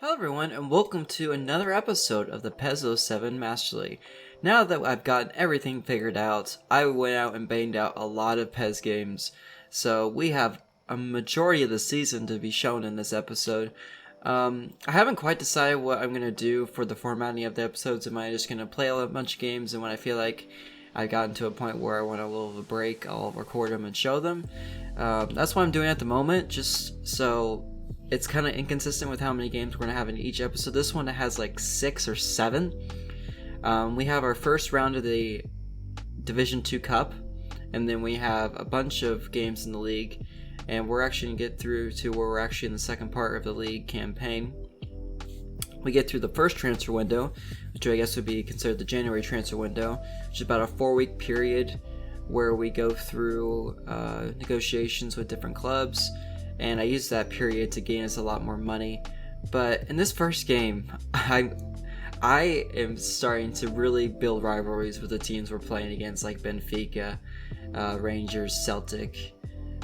Hello everyone and welcome to another episode of the PES 07 Master League. Now that I've gotten everything figured out, I went out and banged out a lot of PES games, so we have a majority of the season to be shown in this episode. I haven't quite decided what I'm going to do for the formatting of the episodes. Am I just going to play a bunch of games, and when I feel like I've gotten to a point where I want a little of a break, I'll record them and show them. That's what I'm doing at the moment, just so it's kind of inconsistent with how many games we're going to have in each episode. This one has like 6 or 7. We have our first round of the Division 2 Cup, and then we have a bunch of games in the league, and we're actually going to get through to where we're actually in the second part of the league campaign. We get through the first transfer window, which I guess would be considered the January transfer window, which is about a 4-week period where we go through negotiations with different clubs, and I used that period to gain us a lot more money. But in this first game, I am starting to really build rivalries with the teams we're playing against, like Benfica, Rangers, Celtic,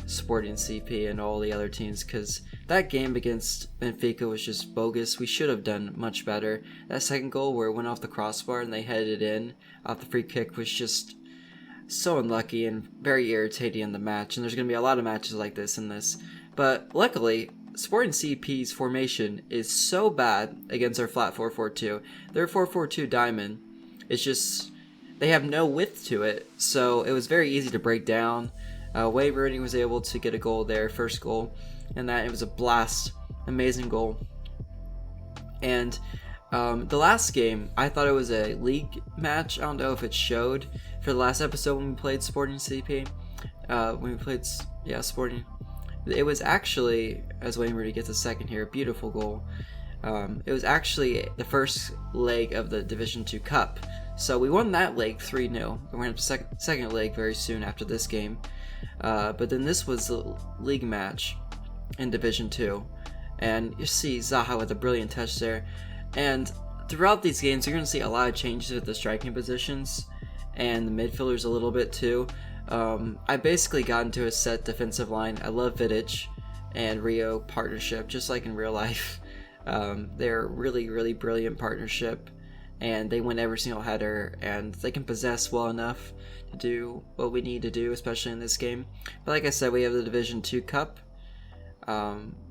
Sporting CP, and all the other teams, because that game against Benfica was just bogus. We should have done much better. That second goal where it went off the crossbar and they headed it in off the free kick was just so unlucky and very irritating in the match, and there's going to be a lot of matches like this in this. But luckily, Sporting CP's formation is so bad against our flat 4-4-2. Their 4-4-2 diamond is just, they have no width to it, so it was very easy to break down. Wade Rooney was able to get a goal there, first goal, and that it was a blast, amazing goal. And the last game, I thought it was a league match. I don't know if it showed for the last episode when we played Sporting CP. Sporting. It was actually, as Wayne Rooney gets a second here, a beautiful goal. It was actually the first leg of the Division 2 Cup. So we won that leg 3-0. We're going to have a second leg very soon after this game. But then this was the league match in Division 2. And you see Zaha with a brilliant touch there. And throughout these games, you're going to see a lot of changes with the striking positions and the midfielders a little bit too. I basically got into a set defensive line. I love Vidic and Rio partnership, just like in real life. They're really, really brilliant partnership, and they win every single header, and they can possess well enough to do what we need to do, especially in this game. But like I said, we have the Division 2 Cup.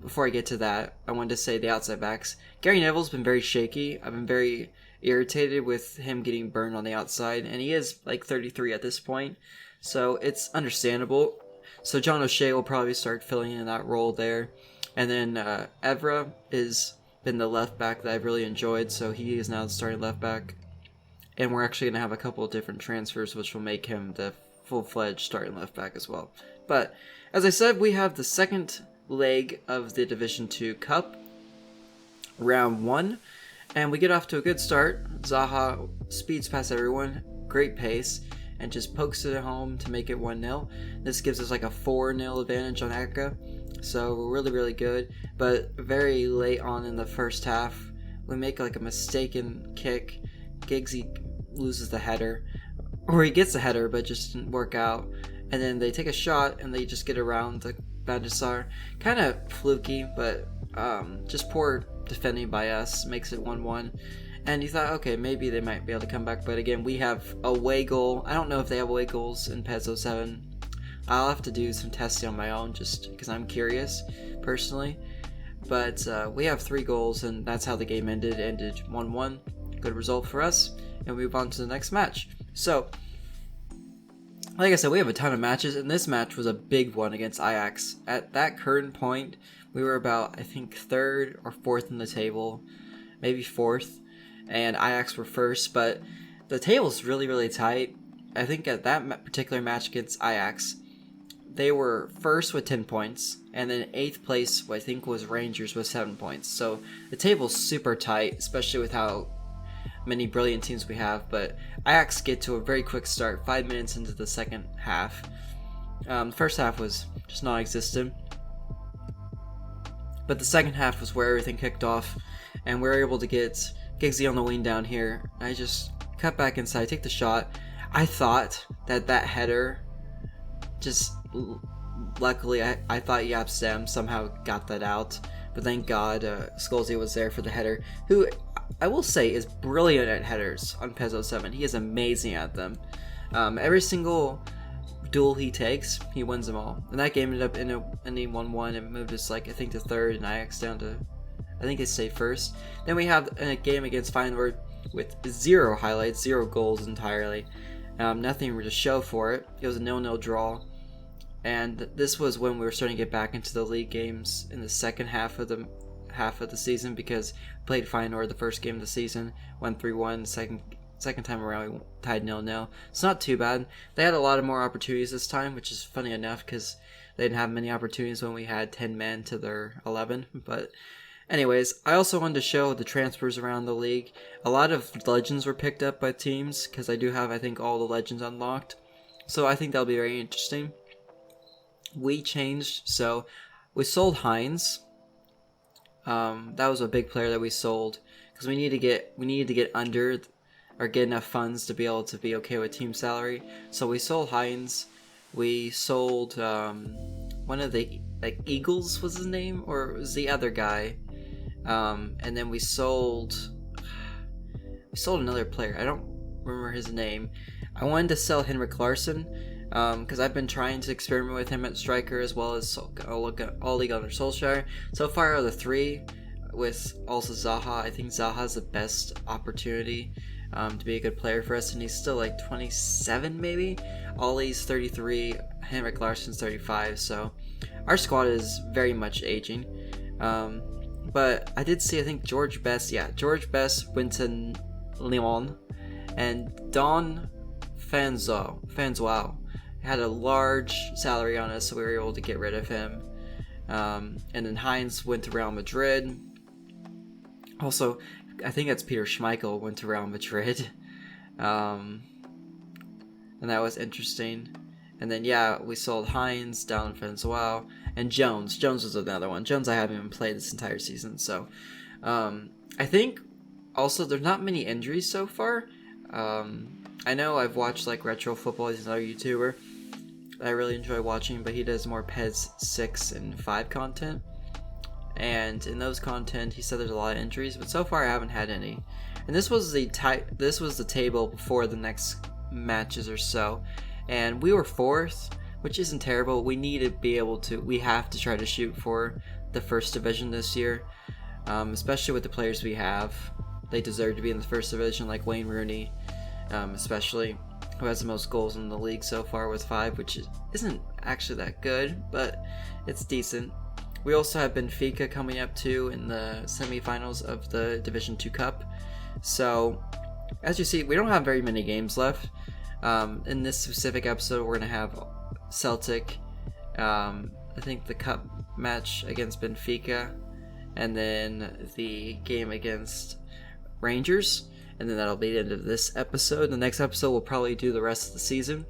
Before I get to that, I wanted to say the outside backs. Gary Neville's been very shaky. I've been very irritated with him getting burned on the outside, and he is like 33 at this point. So it's understandable. So John O'Shea will probably start filling in that role there. And then Evra has been the left back that I've really enjoyed. So he is now the starting left back. And we're actually going to have a couple of different transfers, which will make him the full-fledged starting left back as well. But as I said, we have the second leg of the Division 2 Cup, round 1. And we get off to a good start. Zaha speeds past everyone. Great pace. And just pokes it at home to make it 1-0. This gives us like a 4-0 advantage on Eka. So we're really, really good. But very late on in the first half, we make like a mistaken kick. Giggsy loses the header. Or he gets the header, but just didn't work out. And then they take a shot, and they just get around the Bandasar. Kind of fluky, but just poor defending by us. Makes it 1-1. And you thought, okay, maybe they might be able to come back. But again, we have a away goal. I don't know if they have away goals in PES 07. I'll have to do some testing on my own just because I'm curious, personally. But we have 3 goals, and that's how the game ended. Ended 1-1. Good result for us. And we move on to the next match. So, like I said, we have a ton of matches, and this match was a big one against Ajax. At that current point, we were about, I think, 3rd or 4th in the table. Maybe 4th. And Ajax were first, but the table's really, really tight. I think at that particular match against Ajax, they were first with 10 points, and then 8th place, I think, was Rangers with 7 points. So the table's super tight, especially with how many brilliant teams we have. But Ajax get to a very quick start, 5 minutes into the second half. The first half was just non-existent. But the second half was where everything kicked off, and we were able to get Giggsy on the wing down here. I just cut back inside, take the shot. I thought that header just luckily I thought Yapstam somehow got that out, but thank God Skolzy was there for the header, who I will say is brilliant at headers on PES 07. He is amazing at them. Every single duel he takes, he wins them all. And that game ended up ending 1-1 and moved us, like, I think to third, and Ajax down to, I think they stayed first. Then we have a game against Feyenoord with 0 highlights, 0 goals entirely. Nothing to show for it. It was a 0-0 draw. And this was when we were starting to get back into the league games in the second half of the season, because we played Feyenoord the first game of the season, won 3-1. Second time around we tied 0-0. It's not too bad. They had a lot of more opportunities this time, which is funny enough because they didn't have many opportunities when we had 10 men to their 11. But anyways, I also wanted to show the transfers around the league. A lot of legends were picked up by teams, because I do have, I think, all the legends unlocked. So I think that'll be very interesting. We changed, so we sold Heinz. That was a big player that we sold because we needed to get under or get enough funds to be able to be okay with team salary. So we sold Heinz. We sold one of the, like, Eagles was his name, or was the other guy, and then we sold another player. I don't remember his name. I wanted to sell Henrik Larsson. Because I've been trying to experiment with him at striker as well as Ole Gunnar Solskjaer. So far out of the 3, with also Zaha, I think Zaha's the best opportunity to be a good player for us, and he's still like 27 maybe. Ole's 33, Henrik Larsson's 35, so our squad is very much aging. But I did see, I think George Best went to Lyon, and Don Fanzoao had a large salary on us, so we were able to get rid of him. And then Heinz went to Real Madrid. Also, I think that's Peter Schmeichel went to Real Madrid. And that was interesting. And then, yeah, we sold Heinz, down Francois, and Jones. Jones was another one. Jones I haven't even played this entire season, so I think also there's not many injuries so far. I know I've watched, like, Retro Football. He's another YouTuber I really enjoy watching, but he does more PES 6 and 5 content. And in those content, he said there's a lot of injuries, but so far I haven't had any. And this was the table before the next matches or so, and we were 4th, which isn't terrible. We have to try to shoot for the first division this year, especially with the players we have. They deserve to be in the first division, like Wayne Rooney, especially, who has the most goals in the league so far with 5, which isn't actually that good, but it's decent. We also have Benfica coming up too in the semifinals of the Division 2 Cup. So, as you see, we don't have very many games left. In this specific episode, we're going to have Celtic, I think the cup match against Benfica, and then the game against Rangers. And then that'll be the end of this episode. The next episode we'll probably do the rest of the season.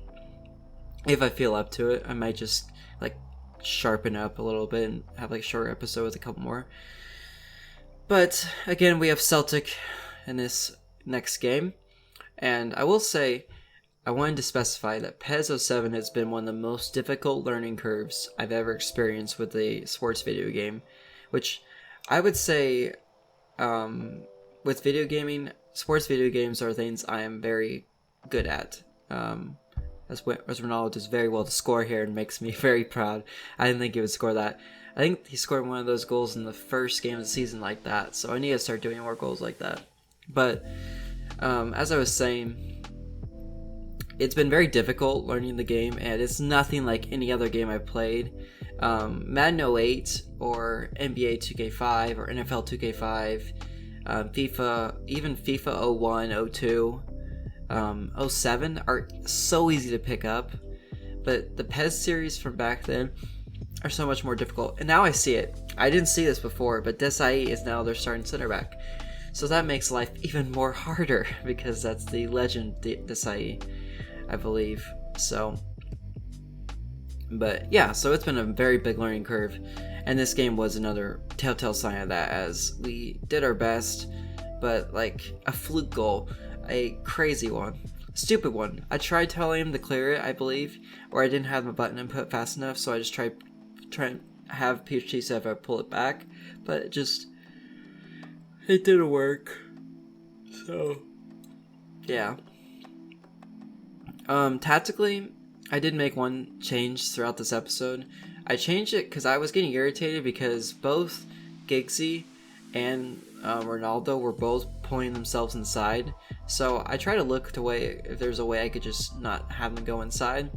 If I feel up to it, I might just, like, sharpen up a little bit and have, like, a shorter episode with a couple more. But again, we have Celtic in this next game. And I will say, I wanted to specify that PES 07 has been one of the most difficult learning curves I've ever experienced with a sports video game. Which I would say, with video gaming, sports video games are things I am very good at. As Ronaldo does very well to score here and makes me very proud. I didn't think he would score that. I think he scored one of those goals in the first game of the season like that, so I need to start doing more goals like that. But as I was saying, it's been very difficult learning the game, and it's nothing like any other game I've played. Madden 08 or NBA 2K5 or NFL 2K5, FIFA, even FIFA 01, 02, 07 are so easy to pick up, but the PES series from back then are so much more difficult. And now I see it. I didn't see this before, but Desai is now their starting center back. So that makes life even more harder because that's the legend Desai, I believe. So, but yeah, so it's been a very big learning curve. And this game was another telltale sign of that, as we did our best, but like a fluke goal, a crazy one, stupid one. I tried telling him to clear it, I believe, or I didn't have my button input fast enough, so I just tried have PhD set if I pull it back, but it didn't work. So yeah. Tactically, I did make one change throughout this episode. I changed it because I was getting irritated because both Giggsy and Ronaldo were both pulling themselves inside. So I tried to look to way if there's a way I could just not have them go inside.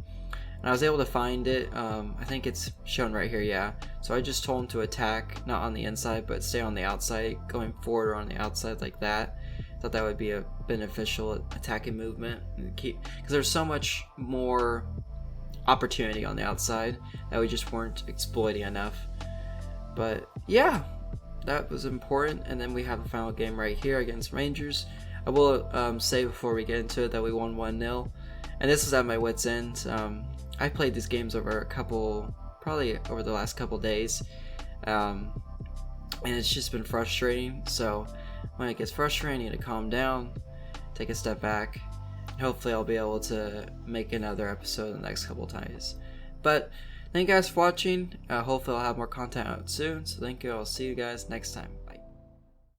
And I was able to find it. I think it's shown right here, yeah. So I just told him to attack, not on the inside, but stay on the outside, going forward or on the outside like that. Thought that would be a beneficial attacking movement, because there's so much more opportunity on the outside that we just weren't exploiting enough. But yeah, that was important. And then we have the final game right here against Rangers. I will say before we get into it that we won 1-0, and this was at my wit's end. I played these games probably over the last couple days, and it's just been frustrating. So when it gets frustrating, I need to calm down, take a step back, and hopefully I'll be able to make another episode in the next couple times. But thank you guys for watching. Hopefully I'll have more content out soon, so thank you. I'll see you guys next time.